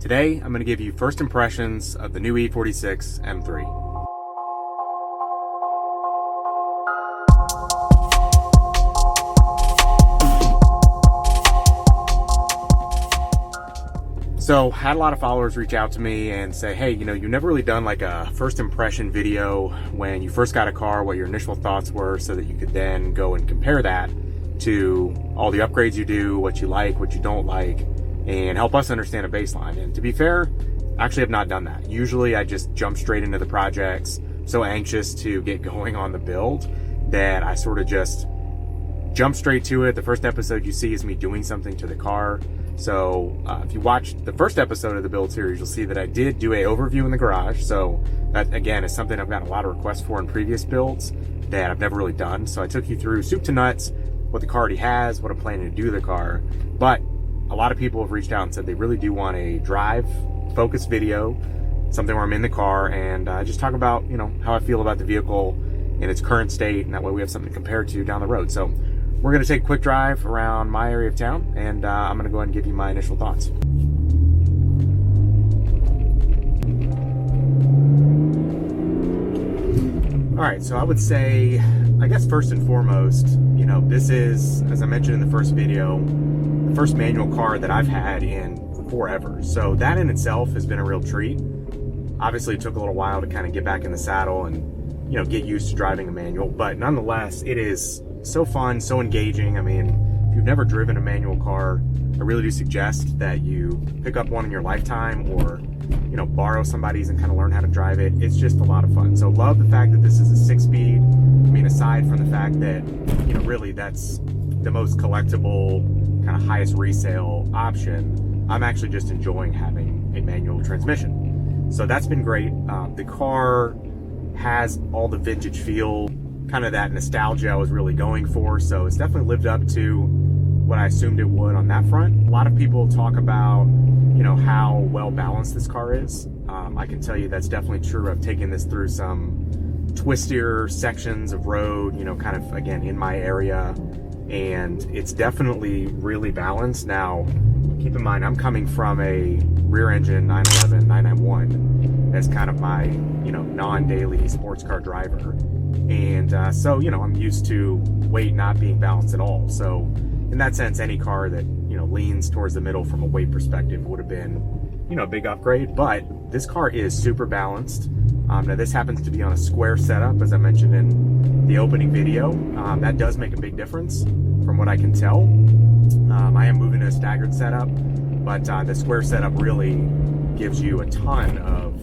Today, I'm going to give you first impressions of the new E46 M3. So, had a lot of followers reach out to me and say, hey, you've never really done like a first impression video when you first got a car, what your initial thoughts were, so that you could then go and compare that to all the upgrades you do, what you like, what you don't like, and help us understand a baseline. And to be fair, I actually have not done that. Usually I just jump straight into the projects, so anxious to get going on the build that I sort of just jump straight to it. The first episode you see is me doing something to the car. So if you watched the first episode of the build series, you'll see that I did do a overview in the garage. So that, again, is something I've gotten a lot of requests for in previous builds that I've never really done. So I took you through soup to nuts, what the car already has, what I'm planning to do to the car. But a lot of people have reached out and said they really do want a drive focused video, something where I'm in the car and just talk about, how I feel about the vehicle in its current state, and that way we have something to compare to down the road. So we're going to take a quick drive around my area of town, and I'm going to go ahead and give you my initial thoughts. All right, so I would say, I guess first and foremost, this is, as I mentioned in the first video, the first manual car that I've had in forever. So that in itself has been a real treat. Obviously, it took a little while to kind of get back in the saddle and, get used to driving a manual, but nonetheless, it is so fun, so engaging. I mean, if you've never driven a manual car, I really do suggest that you pick up one in your lifetime or, borrow somebody's and kind of learn how to drive it. It's just a lot of fun. So love the fact that this is a 6-speed. I mean, aside from the fact that, really that's the most collectible, kind of highest resale option, I'm actually just enjoying having a manual transmission. So that's been great. The car has all the vintage feel, kind of that nostalgia I was really going for. So it's definitely lived up to what I assumed it would on that front. A lot of people talk about, how well balanced this car is. I can tell you that's definitely true. I've taken this through some twistier sections of road, kind of, again, in my area, and it's definitely really balanced. Now, keep in mind, I'm coming from a rear engine 911, 991 as kind of my, non-daily sports car driver. And so, I'm used to weight not being balanced at all. So in that sense, any car that, leans towards the middle from a weight perspective would have been, a big upgrade. But this car is super balanced. Now this happens to be on a square setup, as I mentioned in the opening video. That does make a big difference from what I can tell. I am moving to a staggered setup, but the square setup really gives you a ton of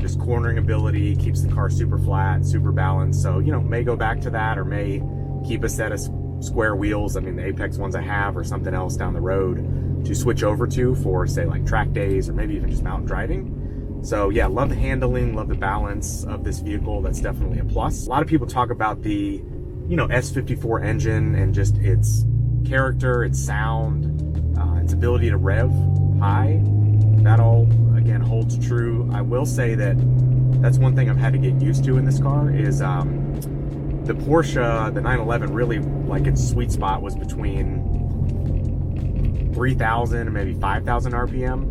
just cornering ability, keeps the car super flat, super balanced. So, may go back to that, or may keep a set of square wheels. I mean, the Apex ones I have, or something else down the road to switch over to for, say, like track days, or maybe even just mountain driving. So yeah, love the handling, love the balance of this vehicle. That's definitely a plus. A lot of people talk about the, S54 engine and just its character, its sound, its ability to rev high. That all, again, holds true. I will say that that's one thing I've had to get used to in this car is the Porsche, the 911, really, like, its sweet spot was between 3,000 and maybe 5,000 RPM.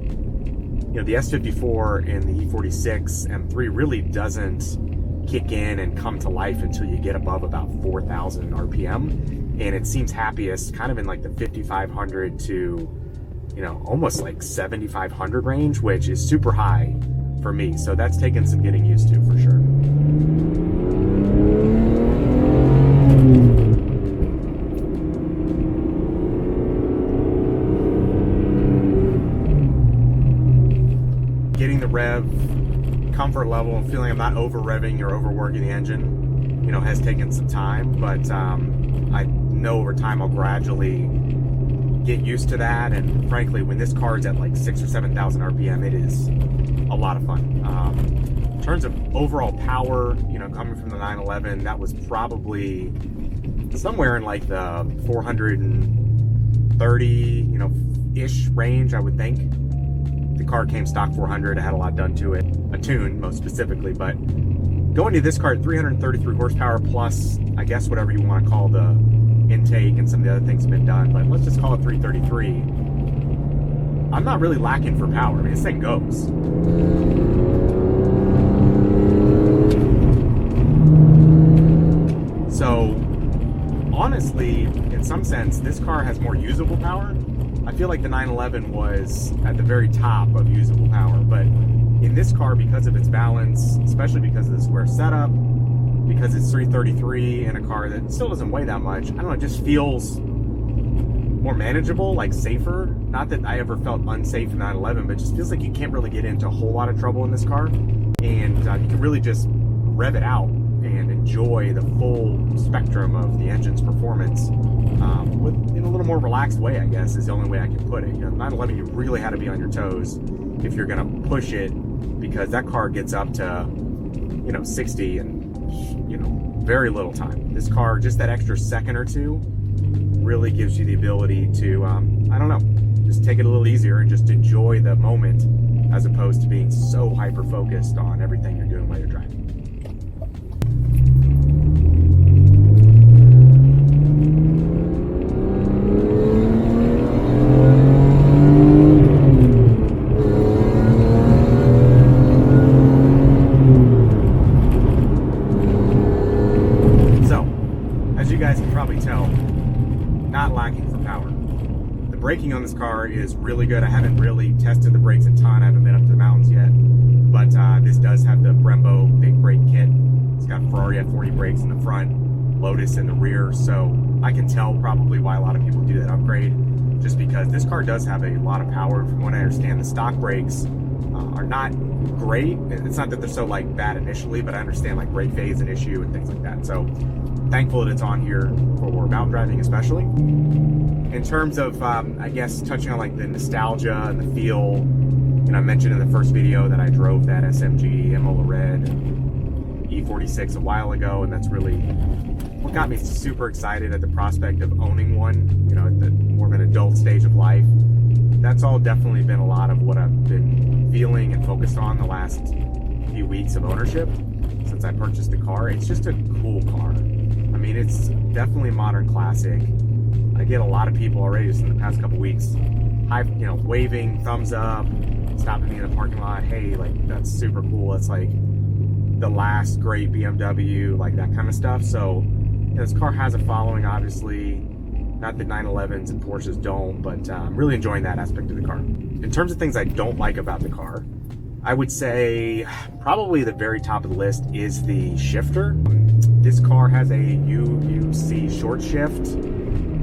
The S54 and the E46 M3 really doesn't kick in and come to life until you get above about 4,000 RPM. And it seems happiest kind of in like the 5,500 to, almost like 7,500 range, which is super high for me. So that's taken some getting used to for sure. Getting the rev comfort level and feeling I'm not over revving or overworking the engine, has taken some time, but I know over time I'll gradually get used to that. And frankly, when this car is at like 6,000 or 7,000 RPM, it is a lot of fun. In terms of overall power, coming from the 911, that was probably somewhere in like the 430, ish range, I would think. The car came stock 400. I had a lot done to it, a tune most specifically, but going to this car at 333 horsepower plus, I guess, whatever you want to call the intake and some of the other things have been done, but let's just call it 333. I'm not really lacking for power. I mean, this thing goes. So, honestly, in some sense, this car has more usable power. I feel like the 911 was at the very top of usable power, but in this car, because of its balance, especially because of the square setup, because it's 333 in a car that still doesn't weigh that much, I don't know, it just feels more manageable, like safer. Not that I ever felt unsafe in 911, but it just feels like you can't really get into a whole lot of trouble in this car, and you can really just rev it out and enjoy the full spectrum of the engine's performance in a little more relaxed way, I guess, is the only way I can put it. You know, 911, you really had to be on your toes if you're gonna push it, because that car gets up to, 60 in, very little time. This car, just that extra second or two, really gives you the ability to, I don't know, just take it a little easier and just enjoy the moment, as opposed to being so hyper-focused on everything you're doing while you're driving. Braking on this car is really good. I haven't really tested the brakes a ton. I haven't been up to the mountains yet, but this does have the Brembo big brake kit. It's got Ferrari F40 brakes in the front, Lotus in the rear, so I can tell probably why a lot of people do that upgrade, just because this car does have a lot of power. From what I understand, the stock brakes are not great. It's not that they're so bad initially, but I understand brake fade is an issue and things like that. So thankful that it's on here for mountain driving, especially. In terms of, I guess, touching on the nostalgia and the feel, I mentioned in the first video that I drove that SMG Imola Red E46 a while ago, and that's really what got me super excited at the prospect of owning one, at the more of an adult stage of life. That's all definitely been a lot of what I've been feeling and focused on the last few weeks of ownership since I purchased the car. It's just a cool car. I mean, it's definitely a modern classic. I get a lot of people already just in the past couple weeks, waving, thumbs up, stopping me in the parking lot. Hey, that's super cool. It's the last great BMW, that kind of stuff. So this car has a following, obviously. Not that 911s and Porsches don't, but I'm really enjoying that aspect of the car. In terms of things I don't like about the car, I would say probably the very top of the list is the shifter. This car has a UUC short shift.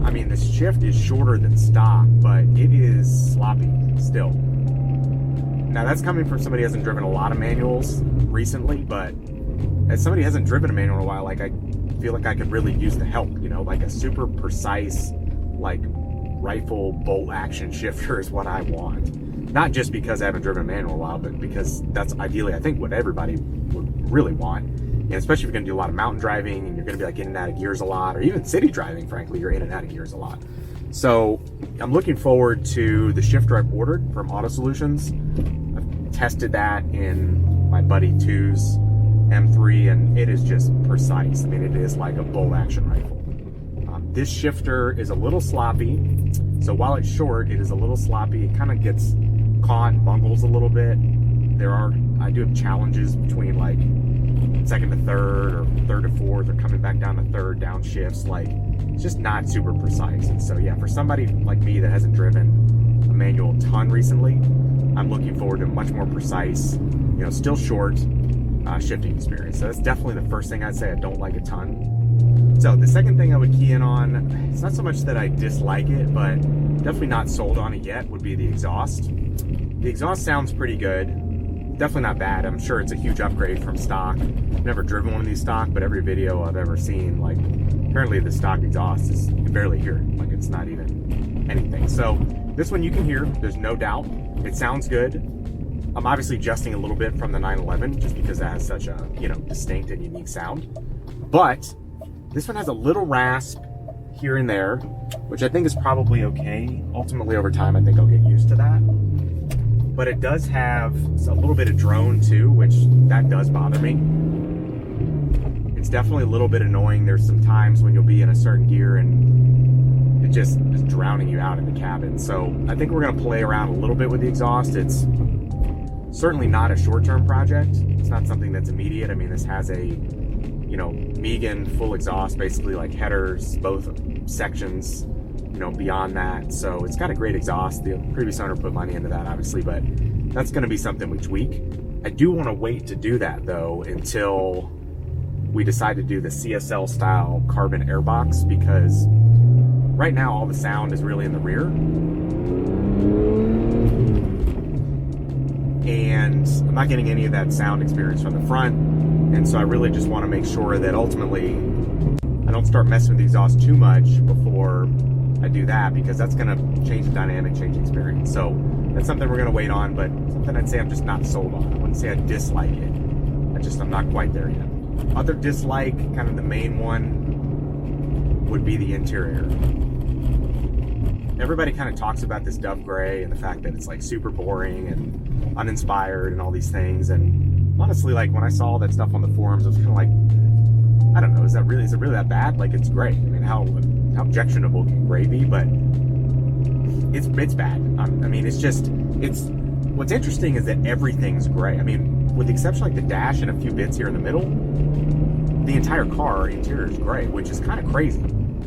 I mean, the shift is shorter than stock, but it is sloppy still. Now, that's coming from somebody who hasn't driven a lot of manuals recently, but as somebody who hasn't driven a manual in a while, I feel like I could really use the help, a super precise, rifle bolt action shifter is what I want. Not just because I haven't driven a manual in a while, but because that's ideally, I think, what everybody would really want. And especially if you're going to do a lot of mountain driving and you're going to be in and out of gears a lot, or even city driving, frankly, you're in and out of gears a lot. So I'm looking forward to the shifter I've ordered from Auto Solutions. I've tested that in my buddy 2's M3, and it is just precise. I mean, it is like a bolt action rifle. This shifter is a little sloppy. So while it's short, it is a little sloppy. It kind of gets caught and bungles a little bit. I do have challenges between second to third or third to fourth or coming back down to third down shifts. It's just not super precise. And so yeah, for somebody like me that hasn't driven a manual a ton recently, I'm looking forward to a much more precise, still short shifting experience. So that's definitely the first thing I'd say I don't like a ton. So the second thing I would key in on, it's not so much that I dislike it, but definitely not sold on it yet, would be the exhaust. The exhaust sounds pretty good. Definitely not bad. I'm sure it's a huge upgrade from stock. I've never driven one of these stock, but every video I've ever seen, apparently the stock exhaust is, you can barely hear it. It's not even anything. So this one you can hear, there's no doubt. It sounds good. I'm obviously adjusting a little bit from the 911 just because that has such a, distinct and unique sound. But this one has a little rasp here and there, which I think is probably okay. Ultimately, over time, I think I'll get used to that. But it does have a little bit of drone too, which that does bother me. It's definitely a little bit annoying. There's some times when you'll be in a certain gear and it just is drowning you out in the cabin. So I think we're gonna play around a little bit with the exhaust. It's certainly not a short-term project. It's not something that's immediate. I mean, this has a, you know, Megan full exhaust, basically like headers, both sections, you know, beyond that. So it's got a great exhaust. The previous owner put money into that, obviously, but that's going to be something we tweak. I do want to wait to do that though until we decide to do the CSL style carbon airbox, because right now all the sound is really in the rear. And I'm not getting any of that sound experience from the front. And so I really just want to make sure that ultimately I don't start messing with the exhaust too much before I do that, because that's going to change the dynamic, change the experience. So that's something we're going to wait on, but something I'd say I'm just not sold on. I wouldn't say I dislike it. I'm not quite there yet. Other dislike, kind of the main one, would be the interior. Everybody kind of talks about this dove gray and the fact that it's like super boring and uninspired and all these things. And honestly, like when I saw all that stuff on the forums, I was kind of like, I don't know, is it really that bad? Like, it's gray. I mean, how objectionable can gray be? But it's bad. I mean, what's interesting is that everything's gray. I mean, with the exception of like the dash and a few bits here in the middle, the entire car interior is gray, which is kind of crazy.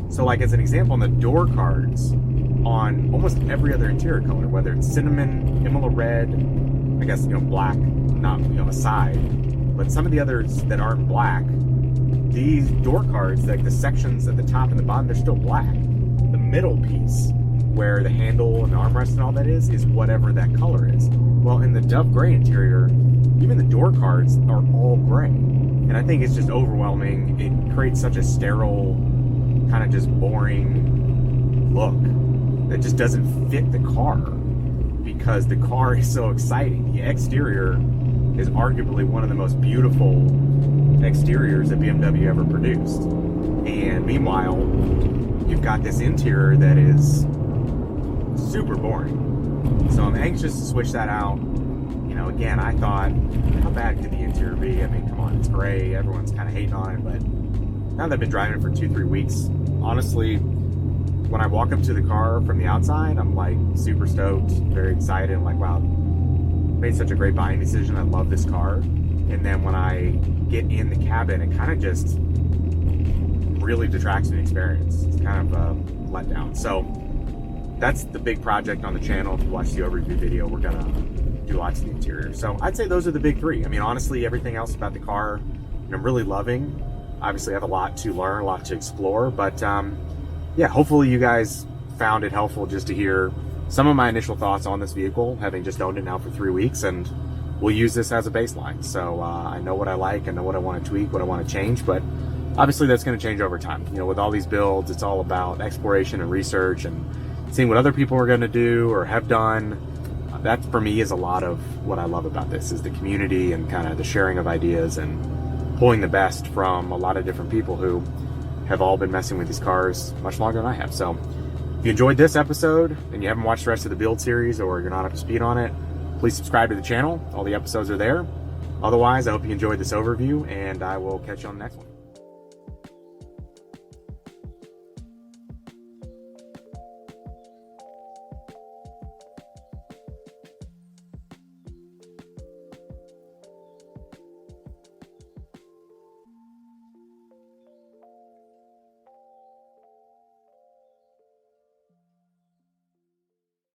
So like as an example, on the door cards, on almost every other interior color, whether it's cinnamon, Imola red, I guess, you know, black, not, you know, aside, but some of the others that aren't black, these door cards, like the sections at the top and the bottom, they're still black. The middle piece, where the handle and the armrest and all that is whatever that color is. Well, in the dove gray interior, even the door cards are all gray. And I think it's just overwhelming. It creates such a sterile, kind of just boring look that just doesn't fit the car, because the car is so exciting. The exterior is arguably one of the most beautiful exteriors that BMW ever produced. And meanwhile, you've got this interior that is super boring. So I'm anxious to switch that out. You know, again, I thought, how bad could the interior be? I mean, come on, it's gray. Everyone's kind of hating on it, but now that I've been driving it for 2-3 weeks, honestly, when I walk up to the car from the outside, I'm like super stoked, very excited. I'm like, wow, made such a great buying decision. I love this car. And then when I get in the cabin, it kind of just really detracts from the experience. It's kind of a letdown. So that's the big project on the channel. If you watch the overview video, we're gonna do lots of the interior. So I'd say those are the big three. I mean, honestly, everything else about the car, I'm really loving. Obviously, I have a lot to learn, a lot to explore, but yeah, hopefully you guys found it helpful just to hear some of my initial thoughts on this vehicle, having just owned it now for 3 weeks, and we'll use this as a baseline. So I know what I like, I know what I want to tweak, what I want to change, but obviously that's going to change over time. You know, with all these builds, it's all about exploration and research and seeing what other people are going to do or have done. That for me is a lot of what I love about this, is the community and kind of the sharing of ideas and pulling the best from a lot of different people who have all been messing with these cars much longer than I have. So if you enjoyed this episode and you haven't watched the rest of the build series, or you're not up to speed on it, please subscribe to the channel. All the episodes are there. Otherwise, I hope you enjoyed this overview, and I will catch you on the next one.